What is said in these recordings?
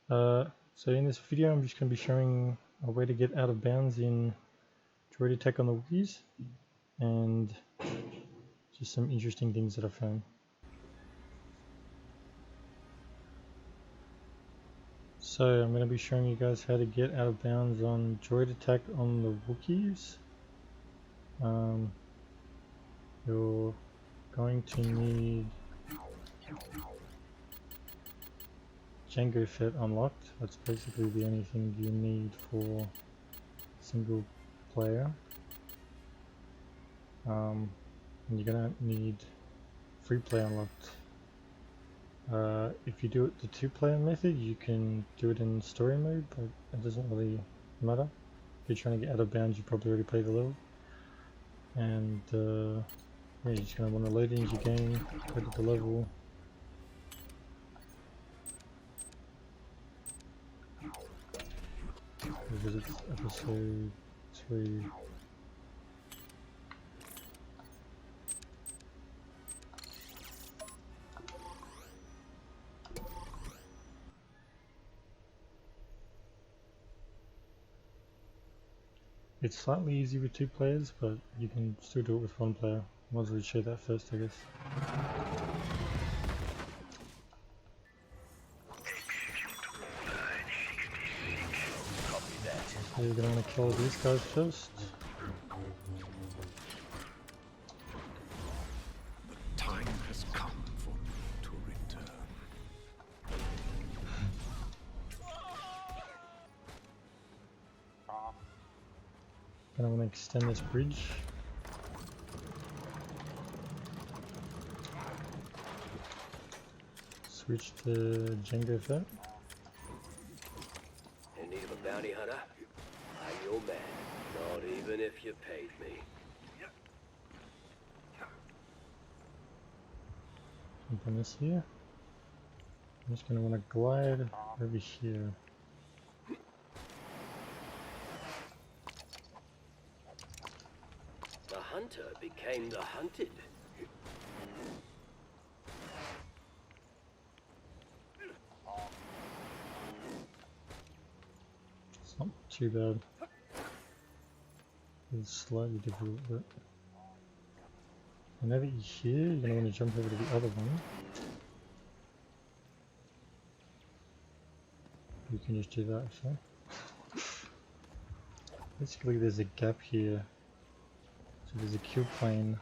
So in this video I'm just going to be showing a way to get out of bounds in droid attack on the Wookiees, and just some interesting things that I found. So I'm going to be showing you guys how to get out of bounds on droid attack on the Wookiees. You're going to need Jango Fett unlocked. That's basically the only thing you need for single player. And you're gonna need free play unlocked. If you do it the 2-player method, you can do it in story mode, but it doesn't really matter. If you're trying to get out of bounds, you probably already played the level. And yeah, you're just gonna want to load it into your game, go to the level. Because it's episode 3. It's slightly easier with 2 players, but you can still do it with 1 player. Might as well show that first, I guess. So you're gonna want to kill these guys first. The time has come for me to return. Gonna want to extend this bridge. Switch to Jango Fett. In need of a bounty hunter? I'm your man, not even if you paid me. Jump on this here. I'm just gonna want to glide over here. The hunter became the hunted. It's not too bad. It's slightly difficult, but now that you're here, you're gonna want to jump over to the other one. You can just do that, so. Basically, there's a gap here. So there's a kill plane,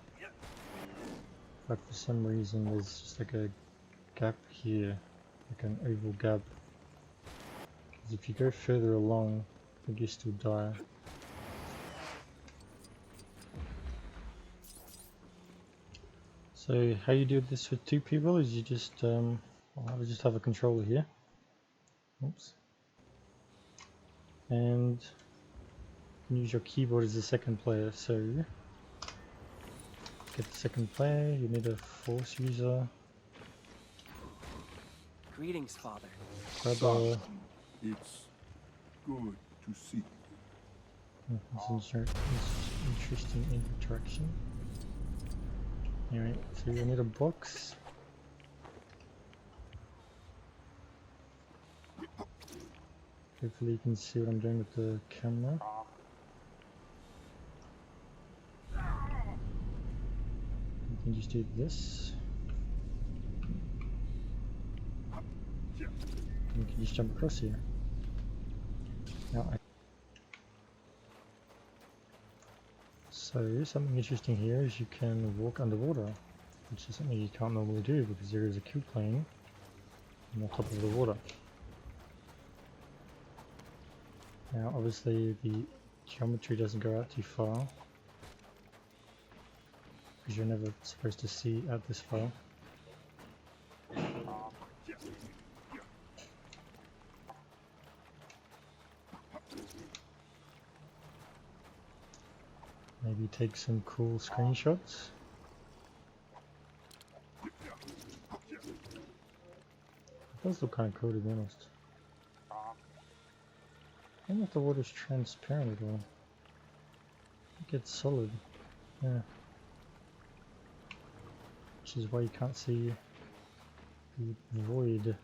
but for some reason there's just like a gap here, like an oval gap. Because if you go further along, I think you still die. So how you do this with 2 people is you just, I'll just have a controller here. Oops. And you can use your keyboard as the second player. So get the second player, you need a force user. Greetings, Father. Grab Son, it's good to see you. Interesting interaction. Anyway, so you need a box. Hopefully you can see what I'm doing with the camera. You can just do this. You can just jump across here. Now So something interesting here is you can walk underwater, which is something you can't normally do because there is a kill plane on the top of the water. Now obviously the geometry doesn't go out too far because you're never supposed to see out this far. Maybe take some cool screenshots. It does look kind of cool, to be honest. I don't know if the water's transparent at all. I think it's solid. Yeah. Which is why you can't see the void.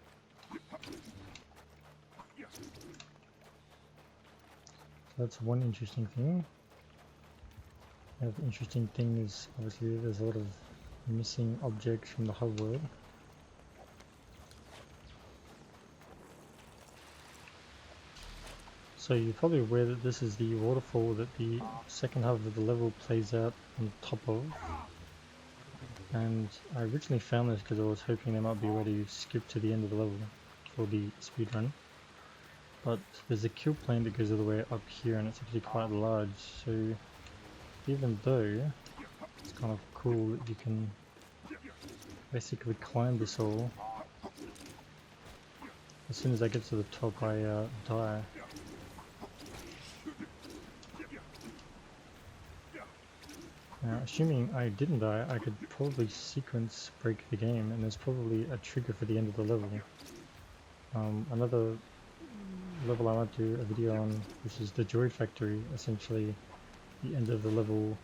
that's one interesting thing. Another interesting thing is obviously there's a lot of missing objects from the hub world. So you're probably aware that this is the waterfall that the second half of the level plays out on top of. And I originally found this because I was hoping there might be a way to skip to the end of the level for the speedrun. But there's a kill plane that goes all the way up here and it's actually quite large, so even though it's kind of cool that you can basically climb this all, as soon as I get to the top I die. Now, assuming I didn't die, I could probably sequence break the game, and there's probably a trigger for the end of the level. Another level I might do a video on, which is the Joy Factory. Essentially, the end of the level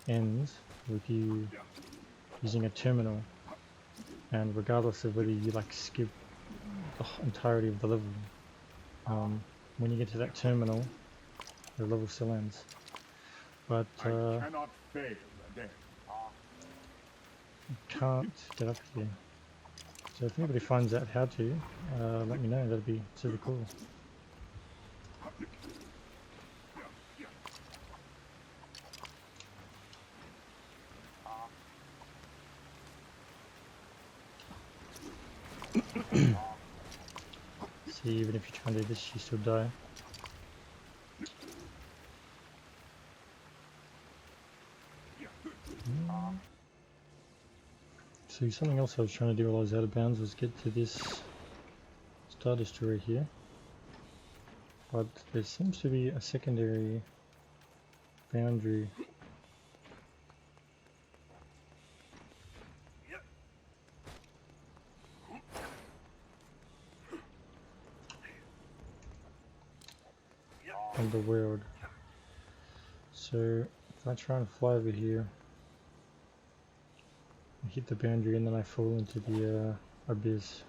ends with you using a terminal, and regardless of whether you like skip the entirety of the level, when you get to that terminal, the level still ends. But I cannot fail again. can't get up here. So if anybody finds out how to, let me know. That'd be super cool. See, even if you try and do this, you still die. So something else I was trying to do while I was out of bounds was get to this Star Destroyer here. But there seems to be a secondary boundary. On the world. So if I try and fly over here, I hit the boundary and then I fall into the abyss.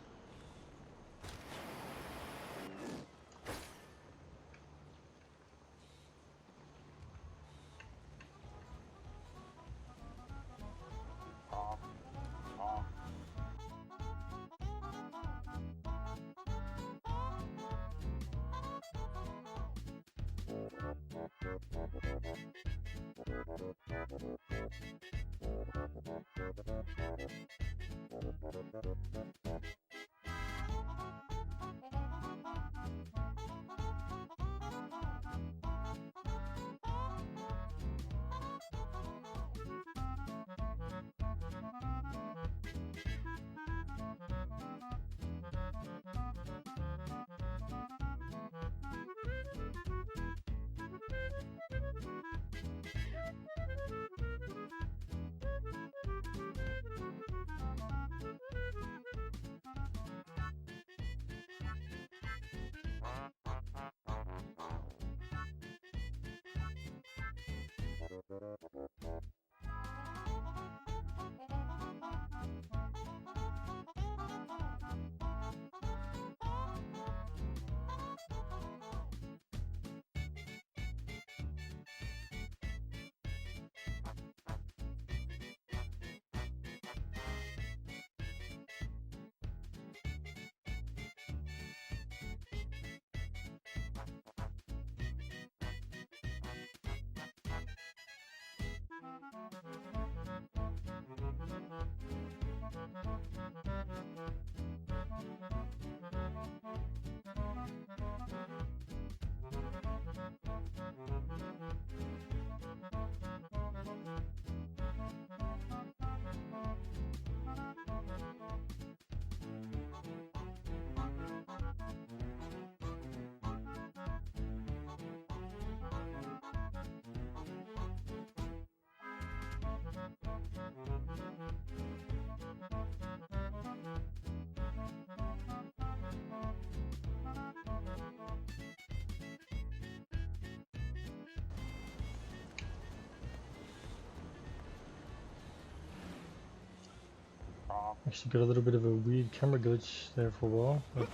Actually got a little bit of a weird camera glitch there for a while, but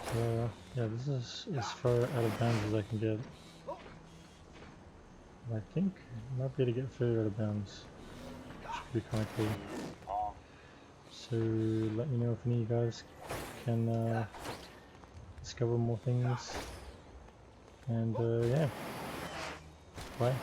yeah, this is as far out of bounds as I can get. And I think I might be able to get further out of bounds, which would be kind of cool. So let me know if any of you guys can discover more things, and yeah, bye.